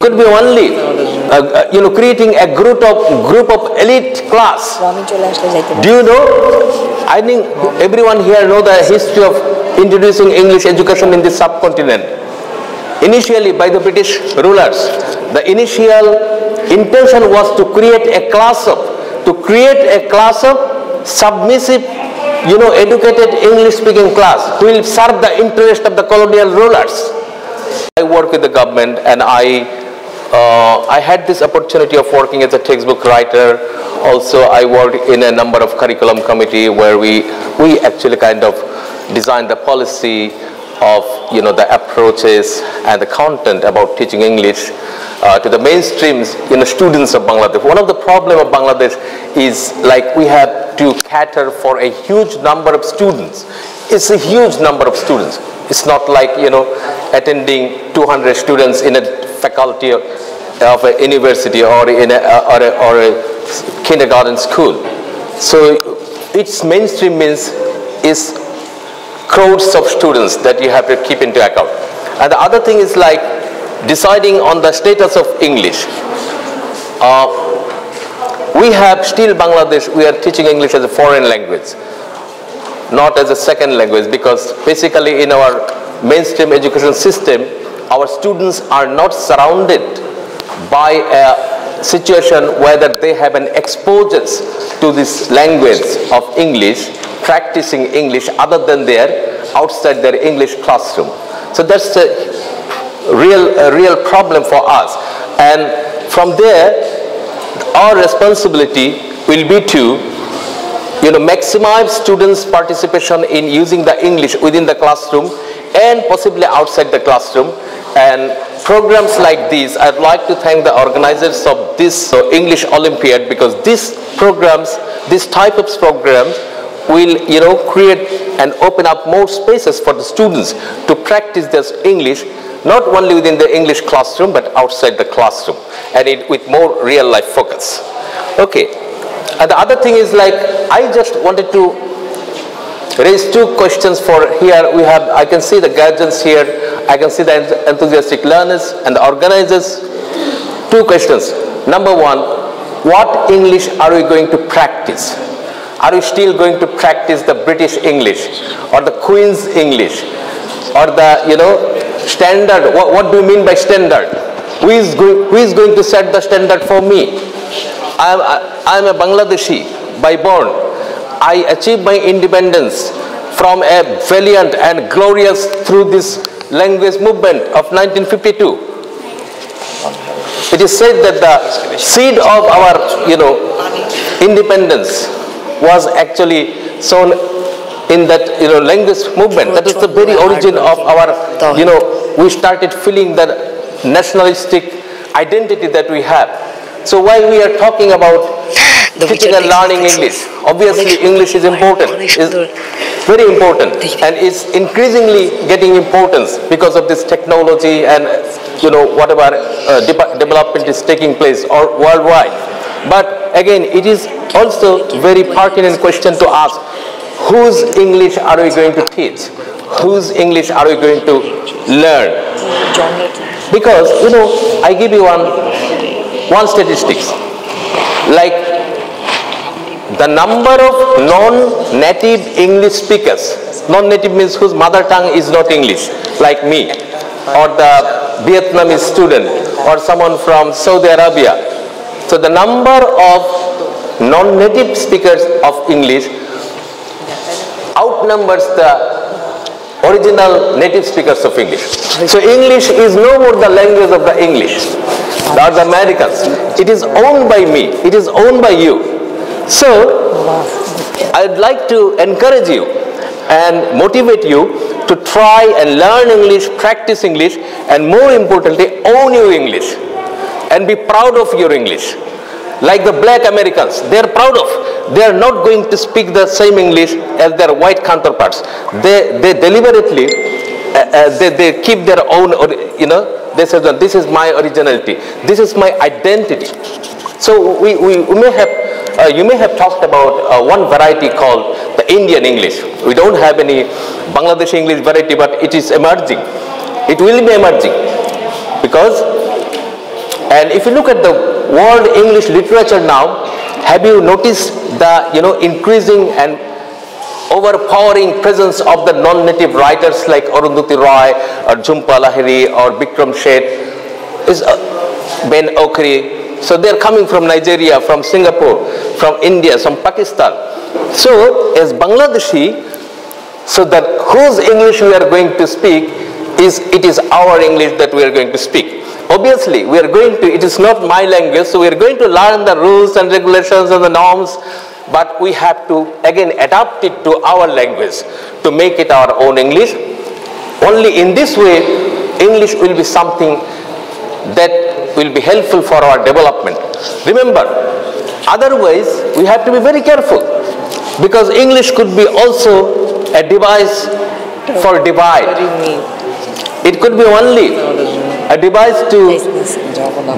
Could be only creating a group of elite class. Do you know? I think everyone here know the history of introducing English education in the subcontinent. Initially by the British rulers, the initial intention was to create a class of submissive, educated English-speaking class who will serve the interest of the colonial rulers. I work with the government, and I had this opportunity of working as a textbook writer. Also, I worked in a number of curriculum committee where we actually kind of designed the policy of the approaches and the content about teaching English to the mainstream students of Bangladesh. One of the problem of Bangladesh is like we have to cater for a huge number of students. It's a huge number of students. It's not like attending 200 students in a faculty of a university or in a kindergarten school. So its mainstream means is crowds of students that you have to keep into account. And the other thing is like deciding on the status of English. We have still Bangladesh, we are teaching English as a foreign language, not as a second language, because basically in our mainstream education system, our students are not surrounded by a situation whether they have an exposure to this language of English, practicing English other than outside their English classroom. So that's a real problem for us. And from there, our responsibility will be to maximize students' participation in using the English within the classroom and possibly outside the classroom. And programs like these, I'd like to thank the organizers of this English Olympiad, because these programs, this type of programs will create and open up more spaces for the students to practice their English, not only within the English classroom but outside the classroom, and with more real life focus. Okay, and the other thing is like I just wanted to raise two questions for here. I can see the guardians here, I can see the enthusiastic learners and the organizers. Two questions. Number one, what English are we going to practice? Are we still going to practice the British English or the Queen's English or the standard? What do you mean by standard? Who is going to set the standard for me? I am a Bangladeshi by born. I achieved my independence from a valiant and glorious through this language movement of 1952. It is said that the seed of our independence was actually sown in that language movement. That is the very origin of our we started feeling the nationalistic identity that we have. So while we are talking about teaching and learning English, obviously English is important, is very important, and is increasingly getting importance because of this technology and whatever development is taking place or worldwide. But again, it is also very pertinent question to ask, whose English are we going to teach? Whose English are we going to learn? Because I give you one statistics. Like the number of non-native English speakers, non-native means whose mother tongue is not English, like me, or the Vietnamese student, or someone from Saudi Arabia. So the number of non-native speakers of English outnumbers the original native speakers of English. So English is no more the language of the English or the Americans. It is owned by me. It is owned by you. So I'd like to encourage you and motivate you to try and learn English, practice English, and more importantly, own your English and be proud of your English. Like the black Americans, they are proud of. They are not going to speak the same English as their white counterparts. They deliberately, they keep their own, they say, this is my originality. This is my identity. So we may have, you may have talked about one variety called the Indian English. We don't have any Bangladeshi English variety, but it is emerging. It will be emerging because And if you look at the world English literature now, have you noticed the increasing and overpowering presence of the non-native writers like Arundhati Roy or Jhumpa Lahiri or Bikram Sheth, is Ben Okri. So they're coming from Nigeria, from Singapore, from India, from Pakistan. So as Bangladeshi, so that whose English we are going to speak it is our English that we are going to speak. Obviously, we are going to, it is not my language, so we are going to learn the rules and regulations and the norms, but we have to again adapt it to our language to make it our own English. Only in this way, English will be something that will be helpful for our development. Remember, otherwise we have to be very careful, because English could be also a device for divide. It could be only a device to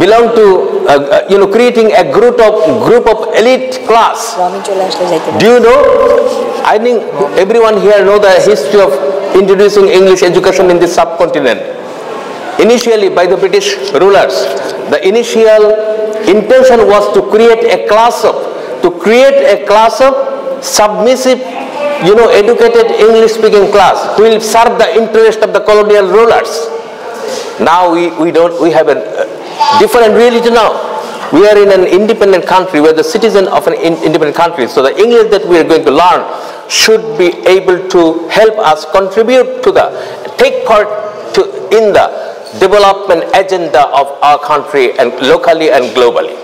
belong to, creating a group of elite class. Do you know? I think everyone here know the history of introducing English education in this subcontinent. Initially by the British rulers, the initial intention was to create a class of submissive, educated English-speaking class who will serve the interest of the colonial rulers. Now we have a different reality now. We are in an independent country. We are the citizen of an independent country. So the English that we are going to learn should be able to help us contribute to take part in the development agenda of our country, and locally and globally.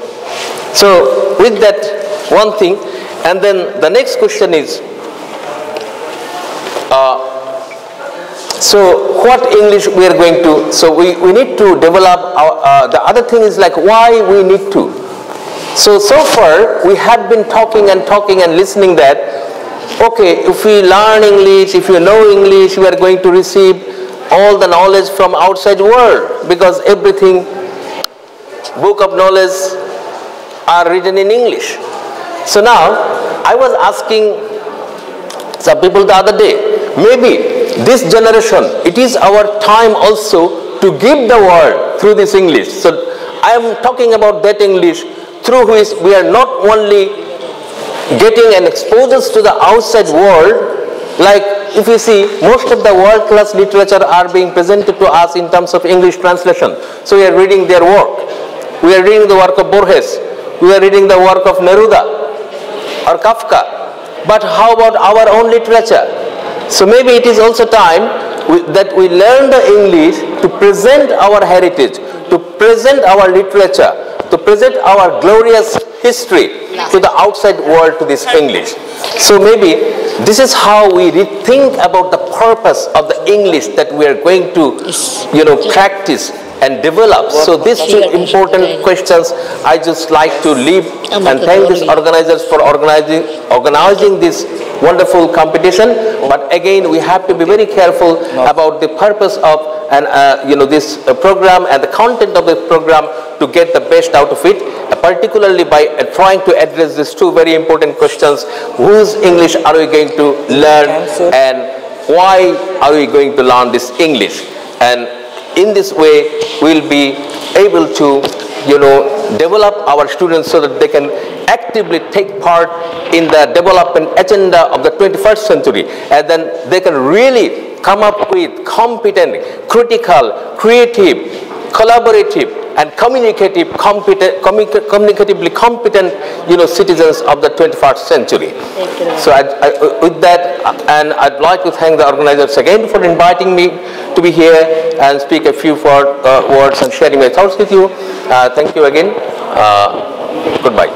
So with that one thing, and then the next question is, so what English we are going to, so we need to develop our, the other thing is like why we need to. So far we have been talking and listening that, okay, if we learn English, if you know English, we are going to receive all the knowledge from outside world, because everything, book of knowledge are written in English. So now I was asking some people the other day, maybe this generation, it is our time also to give the world through this English. So I am talking about that English through which we are not only getting an exposure to the outside world, like if you see, most of the world-class literature are being presented to us in terms of English translation. So we are reading their work. We are reading the work of Borges. We are reading the work of Neruda or Kafka. But how about our own literature? So maybe it is also time that we learn the English to present our heritage, to present our literature, to present our glorious history to the outside world, to this English. So maybe this is how we rethink about the purpose of the English that we are going to, practice and develop. So these two important questions I just like to leave, and thank these organizers for organizing this wonderful competition. But again, we have to be very careful about the purpose of this program and the content of the program to get the best out of it, particularly by trying to address these two very important questions: whose English are we going to learn, and why are we going to learn this English? And in this way, we'll be able to, develop our students so that they can actively take part in the development agenda of the 21st century. And then they can really come up with competent, critical, creative, collaborative, and communicatively competent, citizens of the 21st century. So with that, and I'd like to thank the organizers again for inviting me to be here and speak a few words and sharing my thoughts with you. Thank you again. Goodbye.